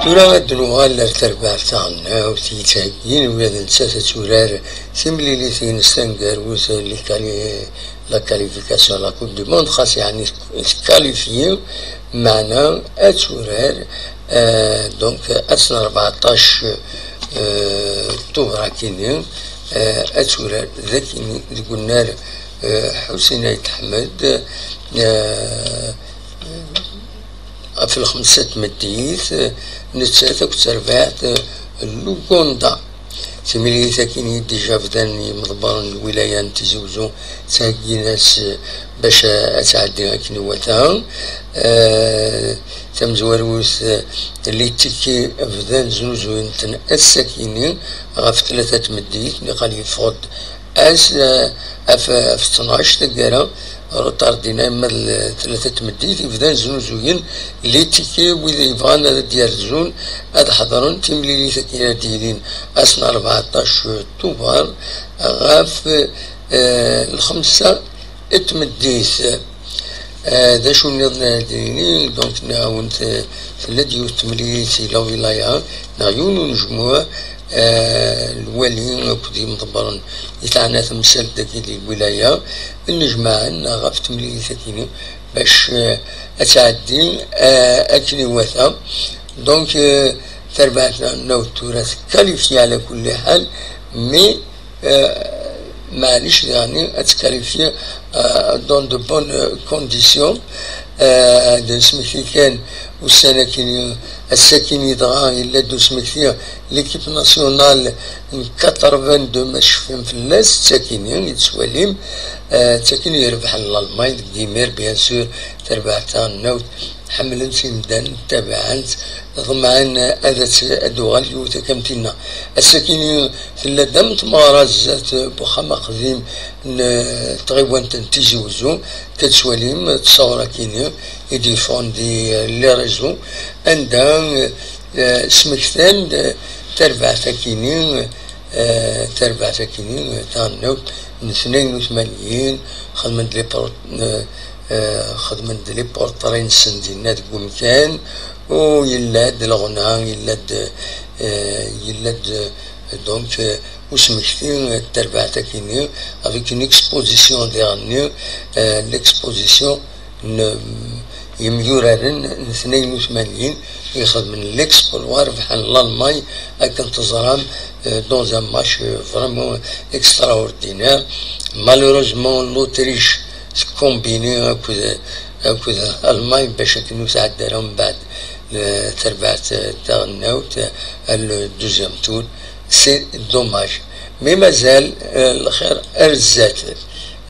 تورا دلوغا لرتربع تاعنا وتيتاكين ولا نسات تورار سيملي لي تينستنكر وز لي كالي لا كاليفيكاسيون لا كوب دو موند خاص يعني كاليفيو معنا اتورار دونك اسنا 14 طوبرا كينين اتورار ذاكي قلنا حسين عيد حمد في الخمسة مديث نتساتك تربعت لوغوندا تملي ساكني ديجا بداني مضبرن الولاية نتزوجو تاكي ناس باش اتعدي كني وتا تمزوروس اللي تكي بدان زوجو نتن الساكنين غاف 3 مديث اللي قال يفقد اف 12 تقرا روتار ديناما 3 مديت يبدا زوجين اللي تيكي وإذا يبغان ديال هاد حضرون تيملي ساكنة ديالين أسنا 14 طوبار غاف الخمسة اتمديت دا شو نضنا ديني دونك نعاون في الذي تمليت إلى ولاية نعيون نجموع الوالي كدي مضبرن يتعنى تمثال داك الولاية النجمع غاف تملي ساكنين باش اتعدي اكلي وثا دونك تربعتنا نو التراث كاليفي على كل حال مي معليش يعني اتكاليفي دون دو بون كونديسيون سميتي كان والساكنين الساكنين دغا إلا دو سميتي ليكيب ناسيونال 82 ماتش في الناس ساكنين يتسواليم ساكنين يربح الألمان ديمير بيان سور تربعتها النوت حملن سندان تابعات ضمعان هذا الدوغال يوتا كمتنا الساكنين في اللدم تمارزات بوخامة قديم تغيبوان تنتجوزو كتسواليم تصورا كينيو يديفون دي لي ريزو عندها سمكتان تربع ساكنين تاع النوت من 82 خدمت لي بورطرين سندينات كان ويلاد الغنى يلاد دونك وسمكتين تربع ساكنين avec une exposition dernière l'exposition يميورارن 82 ياخذ من الاكسبلوار بحال الالماني كان تزرام دون ان ماتش فريمون اكستراوردينير مالوروزمون لوتريش كومبيني هكذا الالماني باش كانوا تعداهم بعد تربعت تاع النوت الدوزيام تور سي دوماج مي مازال الخير ارزات